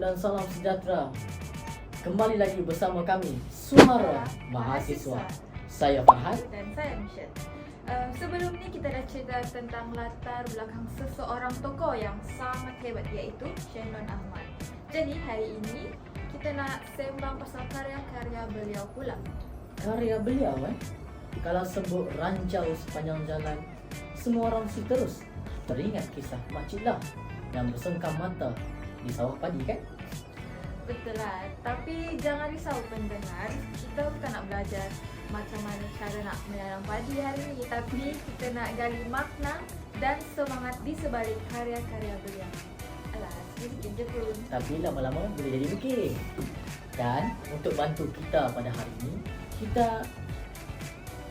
dan salam sejahtera. Kembali lagi bersama kami, Suara Mahasiswa. Saya Farhan. Dan saya Michelle. Sebelum ni kita dah cerita tentang latar belakang seseorang tokoh yang sangat hebat, iaitu Shannon Ahmad. Jadi hari ini kita nak sembang pasal karya-karya beliau pula. Karya beliau kalau sebut Ranjau Sepanjang Jalan, semua orang mesti terus teringat kisah Makcik Lah yang bersengkam mata di sawah padi kan? Betul lah. Tapi jangan risau pendengar, kita bukan nak belajar macam mana cara nak menanam padi hari ini, tapi kita nak gali makna dan semangat di sebalik karya-karya beliau. Alah, sikit je pun. Tapi lama-lama boleh jadi fikir. Dan untuk bantu kita pada hari ini, kita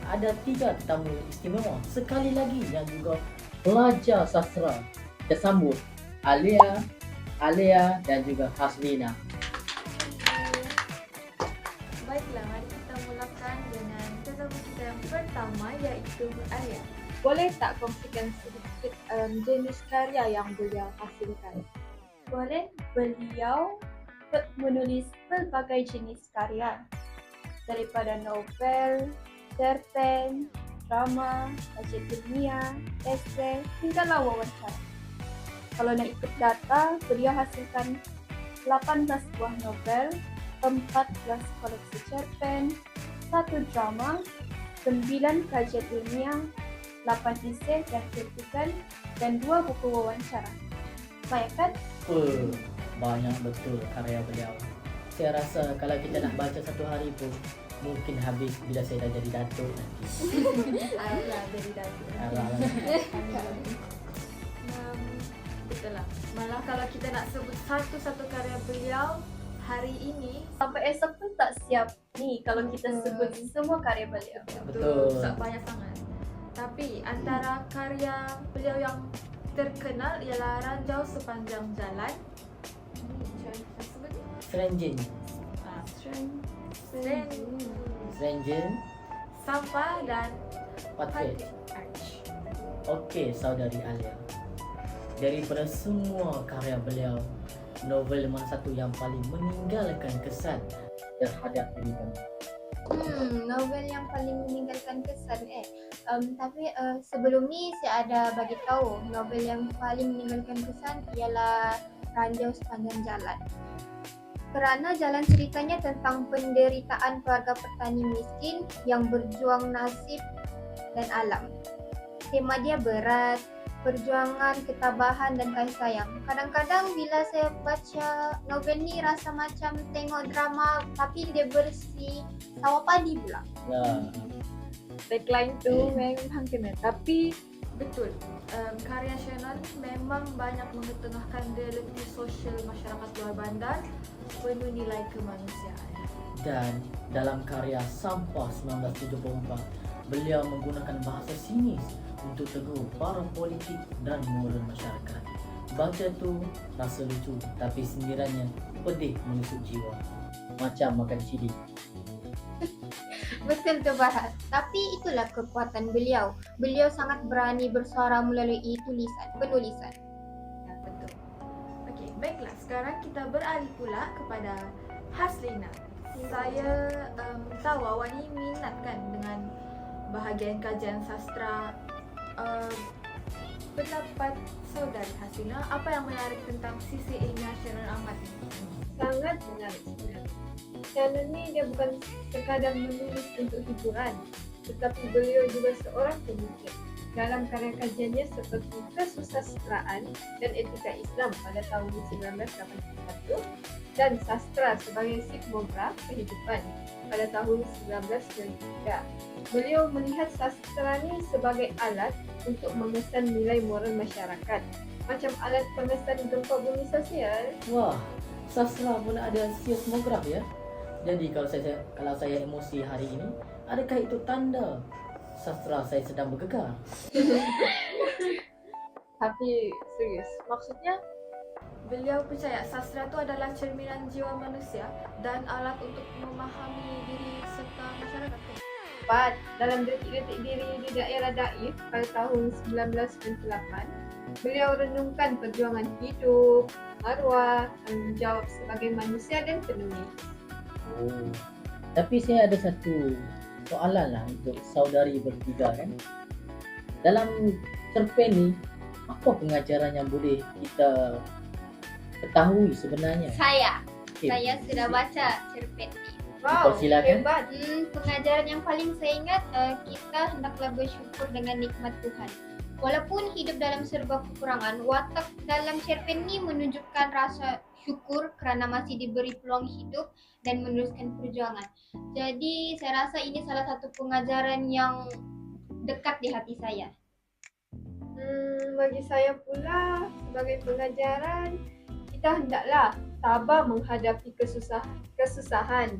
ada 3 tetamu istimewa sekali lagi yang juga pelajar sastra. Kita sambut Alia dan juga Haslina. Baiklah, mari kita mulakan dengan tetamu kita yang pertama, iaitu Alia. Boleh tak kongsikan sedikit jenis karya yang beliau hasilkan? Boleh. Beliau menulis pelbagai jenis karya, daripada novel, cerpen, drama, kajian ilmiah, esei hinggalah wawancara. Kalau nak ikut data, beliau hasilkan 18 buah novel, 14 koleksi cerpen, 1 drama, 9 kajian ilmiah, 8 esei dan kritikan, dan 2 buku wawancara. Banyak kan? Banyak betul karya beliau. Saya rasa kalau kita nak baca satu hari pun mungkin habis bila saya dah jadi datuk nanti. Alah, dari tadi. Betul lah. Malah kalau kita nak sebut satu-satu karya beliau hari ini, Sampai esok pun tak siap ni kalau kita sebut semua karya beliau. Betul. banyak sangat. Tapi antara karya beliau yang terkenal ialah Ranjau Sepanjang Jalan. Serenjen, Serenjen, Sampah dan Patret. Arch. Okey, saudari Alia. Daripada semua karya beliau, novel mana satu yang paling meninggalkan kesan terhadap diri kamu? Novel yang paling meninggalkan kesan tapi sebelum ni saya ada bagi tahu novel yang paling meninggalkan kesan ialah Ranjau Sepanjang Jalan. Kerana jalan ceritanya tentang penderitaan keluarga petani miskin yang berjuang nasib dan alam. Tema dia berat, perjuangan, ketabahan dan kasih sayang. Kadang-kadang bila saya baca novel ni rasa macam tengok drama tapi dia versi sawah padi pula. Ya, Tagline tu memang kena, tapi Betul. Karya Shannon memang banyak mengetengahkan realiti sosial masyarakat luar bandar penuh nilai kemanusiaan. dan dalam karya Sampah 1974, beliau menggunakan bahasa sinis untuk tegur para politik dan moral masyarakat. Baca tu rasa lucu, tapi sindirannya pedih menusuk jiwa. Macam makan cili. Betul tu Farhan. Tapi itulah kekuatan beliau. Beliau sangat berani bersuara melalui penulisan. Ya, betul. Okey, baiklah. Sekarang kita beralih pula kepada Haslina. Saya tahu awak ni minat kan dengan bahagian kajian sastra. Pendapat saudari Haslina, apa yang menarik tentang sisi ilmiah Shannon Ahmad ni? sangat menarik sebenarnya. Shannon ni dia bukan sekadar menulis untuk hiburan, tetapi beliau juga seorang pemikir. Dalam karya kajiannya seperti Kesusastraan dan Etika Islam pada tahun 1981 dan Sastra sebagai Sigmograf Kehidupan pada tahun 1993. Beliau melihat sastra ni sebagai alat untuk mengesan nilai moral masyarakat, macam alat pengesan gempa bumi sosial. Wah, sastra pun ada seismograf ya. Jadi kalau saya emosi hari ini, adakah itu tanda sastra saya sedang bergegar? Tapi serius, maksudnya Beliau percaya sastra itu adalah cerminan jiwa manusia dan alat untuk memahami diri serta masyarakat. dalam detik-detik diri di daerah Daif pada tahun 1998, Beliau renungkan perjuangan hidup, marwah, tanggung jawab sebagai manusia dan penulis. Oh. Tapi saya ada satu soalan lah untuk saudari bertiga kan. Dalam cerpen ni, apa pengajaran yang boleh kita ketahui sebenarnya? Saya Okay. sudah baca cerpen ni. Wow, Dipersilakan. hebat. Pengajaran yang paling saya ingat, kita hendaklah bersyukur dengan nikmat Tuhan. Walaupun hidup dalam serba kekurangan, watak dalam cerpen ni menunjukkan rasa syukur kerana masih diberi peluang hidup dan meneruskan perjuangan. Jadi saya rasa ini salah satu pengajaran yang dekat di hati saya. Bagi saya pula, sebagai pengajaran, kita hendaklah sabar menghadapi kesusahan.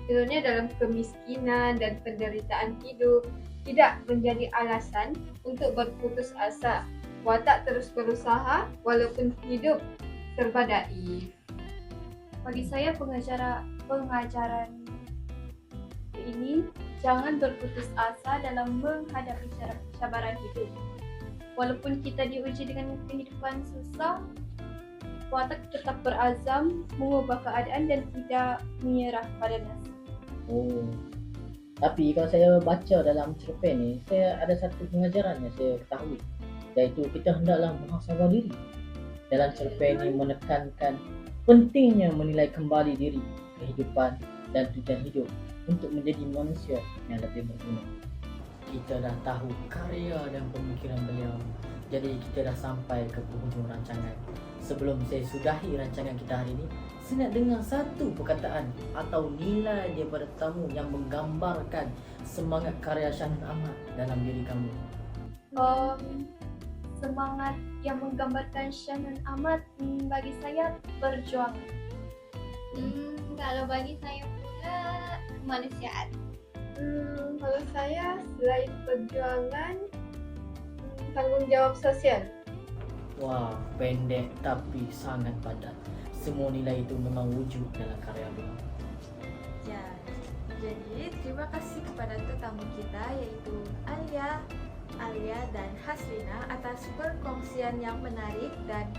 Contohnya dalam kemiskinan dan penderitaan hidup, tidak menjadi alasan untuk berputus asa. Watak terus berusaha walaupun hidup serba daif. Bagi saya pengajaran ini jangan berputus asa dalam menghadapi cabaran hidup. Walaupun kita diuji dengan kehidupan susah, watak tetap berazam mengubah keadaan dan tidak menyerah pada nasib. Oh. Tapi kalau saya baca dalam cerpen ni, saya ada satu pengajaran yang saya ketahui, iaitu kita hendaklah muhasabah diri. Dalam cerpen ni menekankan pentingnya menilai kembali diri, kehidupan dan tujuan hidup untuk menjadi manusia yang lebih berguna. Kita dah tahu karya dan pemikiran beliau, jadi kita dah sampai ke penghujung rancangan. Sebelum saya sudahi rancangan kita hari ini, saya nak dengar satu perkataan atau nilai daripada tamu yang menggambarkan semangat karya Syahnun Ahmad dalam diri kamu. Semangat yang menggambarkan Syahnun Ahmad bagi saya perjuangan. Kalau bagi saya pula kemanusiaan. Kalau saya, selain perjuangan, tanggung jawab sosial. Wah, pendek tapi sangat padat. Semua nilai itu memang wujud dalam karya beliau. Ya, jadi terima kasih kepada tetamu kita iaitu Alia dan Haslina atas perkongsian yang menarik dan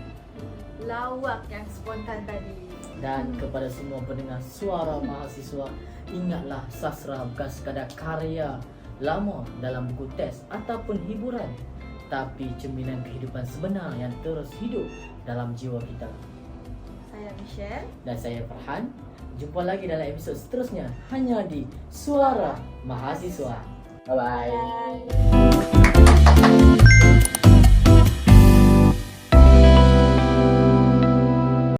lawak yang spontan tadi. Dan kepada semua pendengar Suara Mahasiswa, ingatlah sastra bukan sekadar karya lama dalam buku teks ataupun hiburan, tapi cerminan kehidupan sebenar yang terus hidup dalam jiwa kita. Saya Michelle. Dan saya Farhan. Jumpa lagi dalam episod seterusnya hanya di Suara Mahasiswa. Bye-bye. Bye.